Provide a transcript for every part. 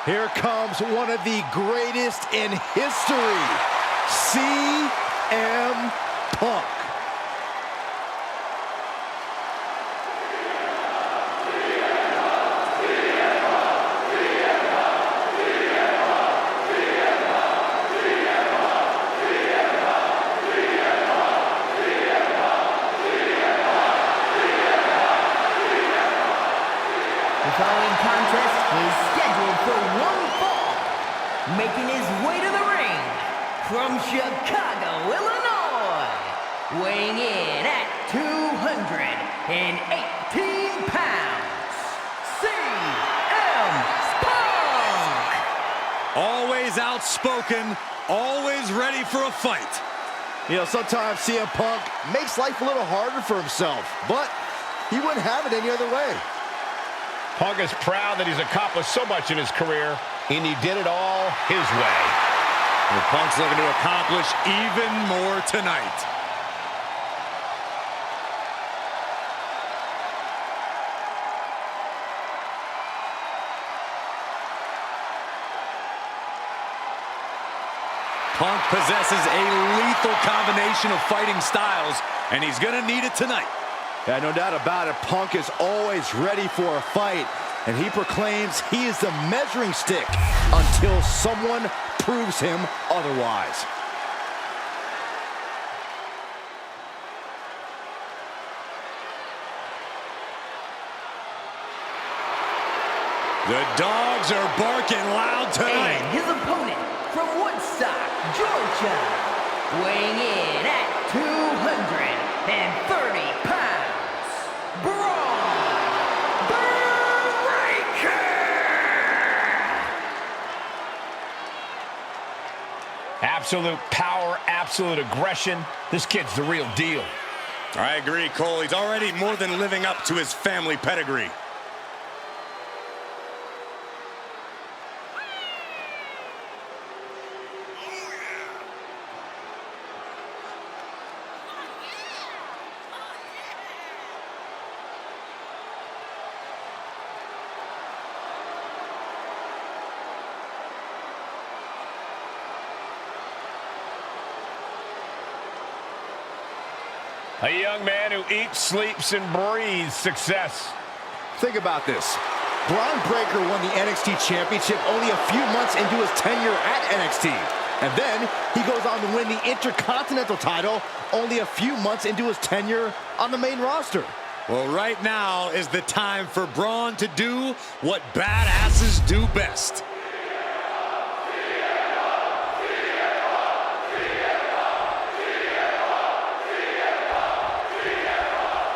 Here comes one of the greatest in history, CM Punk. The following contest is scheduled for one fall. Making his way to the ring from Chicago, Illinois, weighing in at 218 pounds, CM Punk! Always outspoken, always ready for a fight. You know, sometimes CM Punk makes life a little harder for himself, but he wouldn't have it any other way. Punk is proud that he's accomplished so much in his career, and he did it all his way. And Punk's looking to accomplish even more tonight. Punk possesses a lethal combination of fighting styles, and he's going to need it tonight. Yeah, no doubt about it. Punk is always ready for a fight, and he proclaims he is the measuring stick until someone proves him otherwise. The dogs are barking loud tonight. And his opponent from Woodstock, Georgia, weighing in at 230 pounds. Absolute power, absolute aggression. This kid's the real deal. I agree, Cole. He's already more than living up to his family pedigree. A young man who eats, sleeps, and breathes success. Think about this. Bron Breakker won the NXT Championship only a few months into his tenure at NXT. And then he goes on to win the Intercontinental title only a few months into his tenure on the main roster. Well, right now is the time for Braun to do what badasses do best.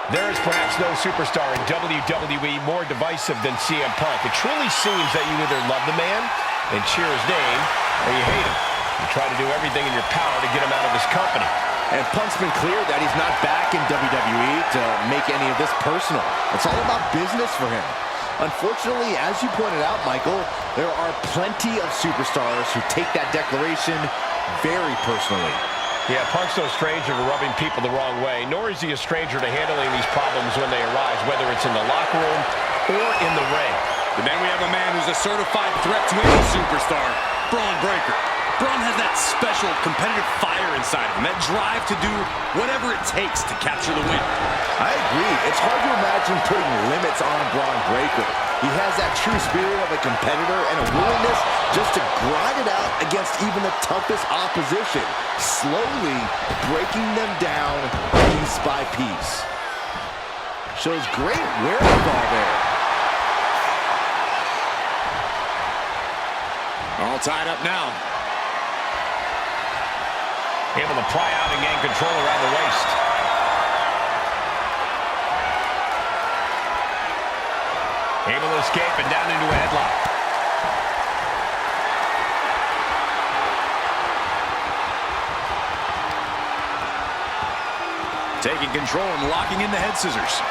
There is perhaps no superstar in WWE more divisive than CM Punk. It truly seems that you either love the man and cheer his name, or you hate him. You try to do everything in your power to get him out of his company. And Punk's been clear that he's not back in WWE to make any of this personal. It's all about business for him. Unfortunately, as you pointed out, Michael, there are plenty of superstars who take that declaration very personally. Yeah, Punk's no stranger to rubbing people the wrong way, nor is he a stranger to handling these problems when they arise, whether it's in the locker room or in the ring. And then we have a man who's a certified threat to any superstar, Bron Breakker. Bron has that special competitive fire inside of him, that drive to do whatever it takes to capture the win. I agree. It's hard to imagine putting limits on Bron Breakker. He has that true spirit of a competitor and a willingness just to grind it out against even the toughest opposition, slowly breaking them down piece by piece. Shows great wherewithal there. All tied up now. Able to pry out and gain control around the waist. Able to escape and down into a headlock. Taking control and locking in the head scissors.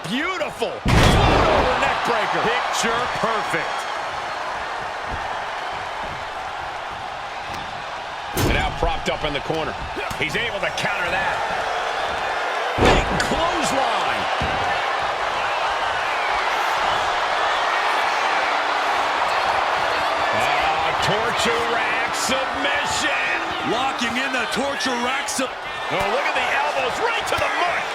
Beautiful. Over neck breaker. Picture perfect. And now propped up in the corner. He's able to counter that. Big clothesline. Torture rack submission. Locking in the torture rack Oh, look at the elbows right to the mush.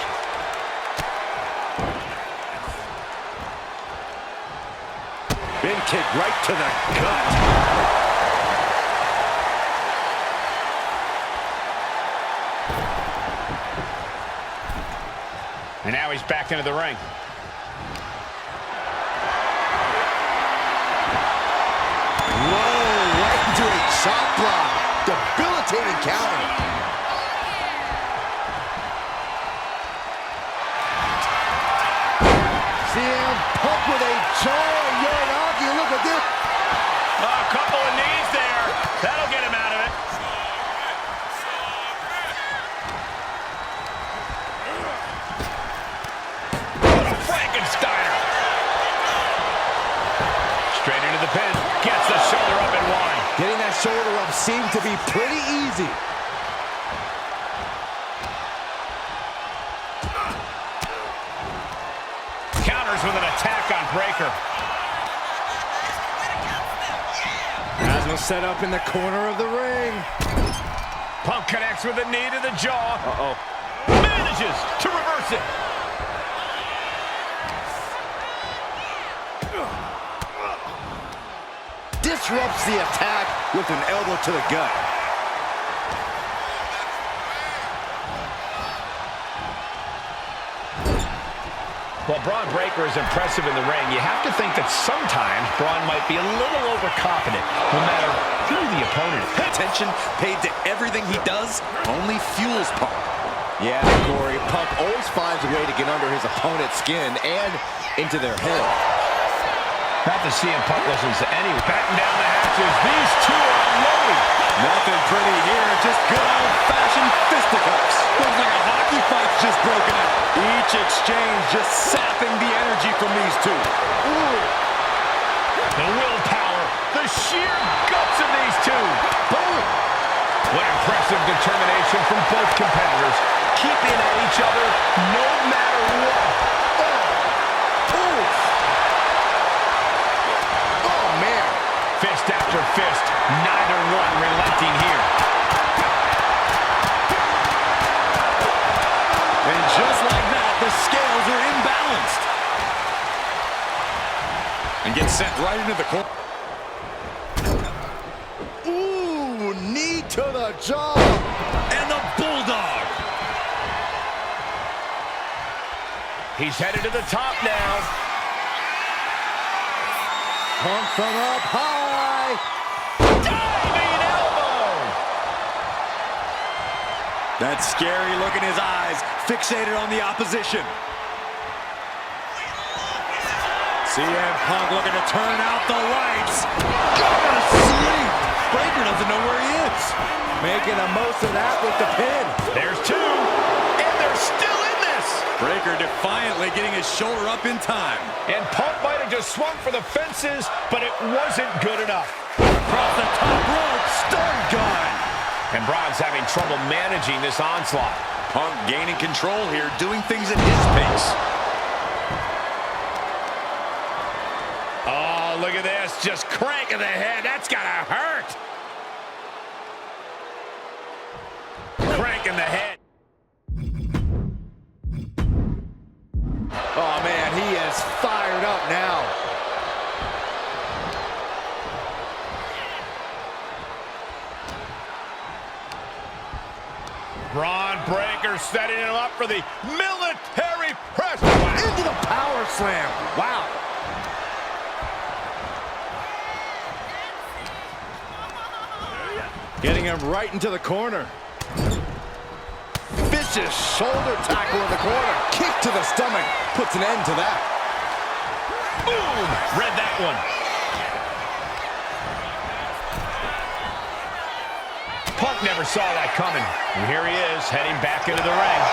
Bin kick right to the gut. And now he's back into the ring. Whoa, right into a chop block. Debilitating counter. CM Punk with a jaw Uranagi. Look at this. A couple of knees there. That'll get him out of it. What a Frankensteiner. Straight into the pin. Gets the shoulder up and wide. Getting that shoulder up seemed to be pretty easy. Counters with an attack on Breaker. Asma set up in the corner of the ring. Punk connects with a knee to the jaw. Uh-oh. Manages to reverse it. Disrupts the attack with an elbow to the gut. While Bron Breakker is impressive in the ring, you have to think that sometimes Bron might be a little overconfident, no matter who the opponent is. Attention paid to everything he does only fuels Punk. Yeah, Corey, Punk always finds a way to get under his opponent's skin and into their head. Not to see him Punk listens to anyone. Batten down the hatches. These two are unloading. Nothing pretty here, just good old-fashioned fisticuffs. Looks like a hockey fight's just broken out. Each exchange just sapping the energy from these two. Ooh. The willpower, the sheer guts of these two. Boom. What impressive determination from both competitors, keeping at each other no matter what. Oh, man. Fist after fist, neither one relenting here. And just like that, the scales are imbalanced. And gets sent right into the corner. Ooh, knee to the jaw. And the Bulldog. He's headed to the top now. Punk from up high. Diving elbow. That scary look in his eyes, fixated on the opposition. CM Punk looking to turn out the lights. Go to sleep. Breaker doesn't know where he is. Making the most of that with the pin. There's two, and they're still in this. Breaker defiantly getting his shoulder up in time. And Punk might have just swung for the fences, but it wasn't good enough. Across the top rope, stun gun. And Bron's having trouble managing this onslaught. Punk gaining control here, doing things at his pace. Oh, look at this, just cranking the head. That's gotta hurt. Cranking the head. Oh, man, he is fired up now. Bron Breakker setting him up for the military press. Wow. Into the power slam. Wow. Getting him right into the corner. Vicious shoulder tackle in the corner. Kick to the stomach. Puts an end to that. Boom! Read that one. Punk never saw that coming. And here he is, heading back into the ring.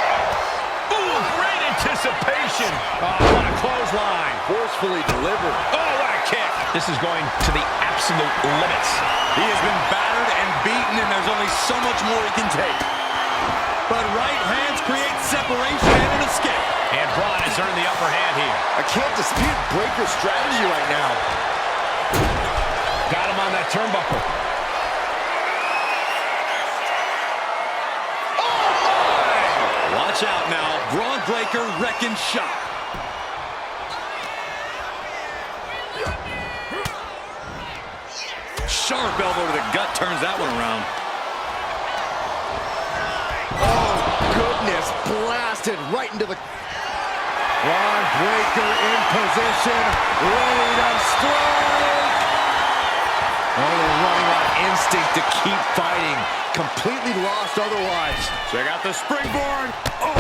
Ooh, great anticipation. Oh, what a clothesline. Forcefully delivered. Oh, what a kick. This is going to the absolute limits. He has been battered and beaten, and there's only so much more he can take. but right hands create separation and an escape. And Bron has earned the upper hand here. I can't dispute Breaker's strategy right now. Got him on that turnbuckle. Oh, my! Watch out now. Bron Breakker wrecking shop. Sharp elbow to the gut turns that one around. Oh, goodness. Blasted right into the... Bron Breakker in position. Ready to strike. Oh, they're running on instinct to keep fighting. Completely lost otherwise. Check out the springboard. Oh!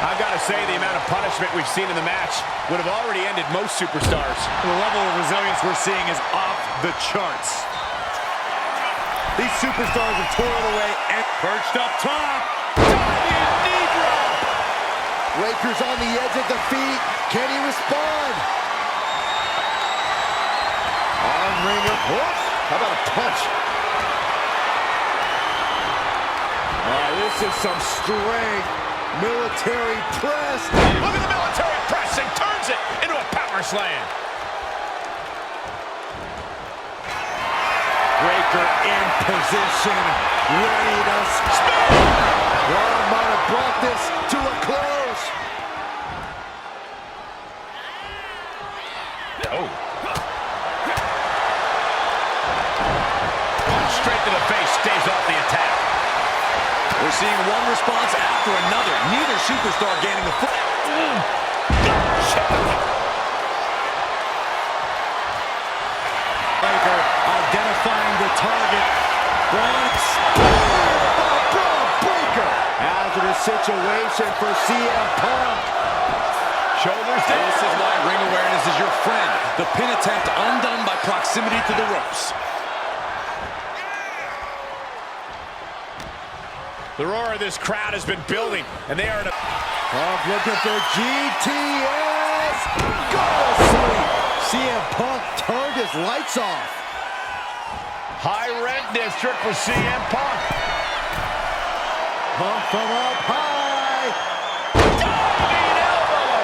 I've got to say, the amount of punishment we've seen in the match would have already ended most superstars. The level of resilience we're seeing is off the charts. These superstars have toiled away and Perched up top. diving knee drop. Breaker's on the edge of defeat. Can he respond? Arm wringer. Whoops. How about a punch? Oh, this is some strength. Military press. Look at the military press and turns it into a power slam. Breaker in position. Ready to spin. Bron might have brought this to a close. Oh. Punch straight to the face, stays off the attack. We're seeing one response after another. Neither superstar gaining a foot. Breaker identifying the target. Bron Breaker. Hazardous situation for CM Punk. Shoulders down. This is why ring awareness is your friend. The pin attempt undone by proximity to the ropes. The roar of this crowd has been building, and they are... Punk looking for GTS. Go to sleep. CM Punk turned his lights off. High rent district for CM Punk. Punk from up high. Diving elbow.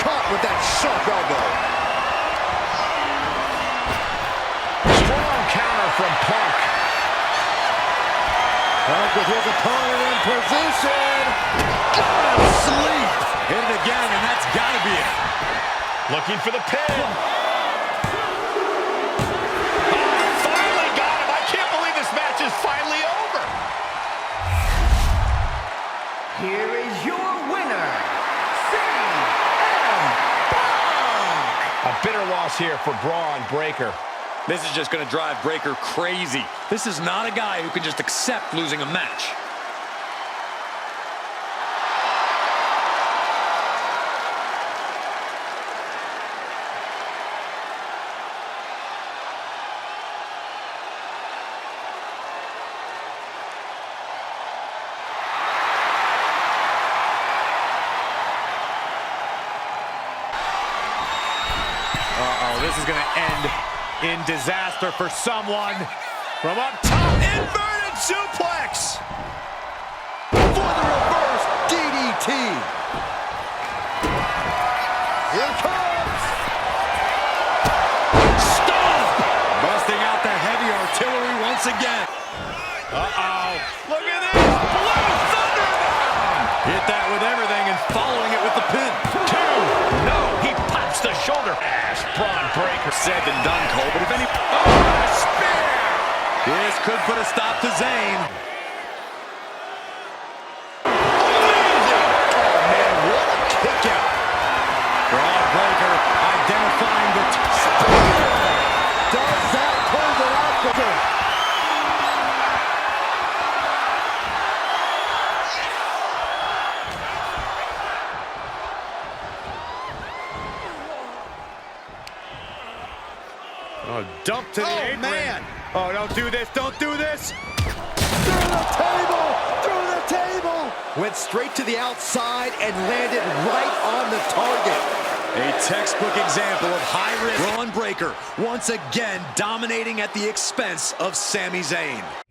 Caught with that sharp elbow. Strong counter from Punk. Punk with his opponent in position. Go to sleep. Hit it again, and that's got to be it. Looking for the pin. Finally got him. I can't believe this match is finally over. Here is your winner, CM Punk. A bitter loss here for Bron Breakker. This is just going to drive Breakker crazy. This is not a guy who can just accept losing a match. Uh-oh, this is going to end in disaster for someone. From up top, inverted suplex. For the reverse DDT. Here it comes. Stop! Busting out the heavy artillery once again. Uh-oh. Look at this. Blue Thunderbomb. Hit that with everything and following it with the pin. Two. No, he pops the shoulder. Bron Breakker. Said and done, Cole, but if any... Oh, a spear. This could put a stop to Zayn. Amazing. Oh, man, what a kick out. Bron Breakker identifying the... Does that close it out for him? Oh, dump to the apron. Man. Oh, don't do this. Don't do this. Through the table. Through the table. Went straight to the outside and landed right on the target. A textbook example of high risk. Bron Breakker once again dominating at the expense of Sami Zayn.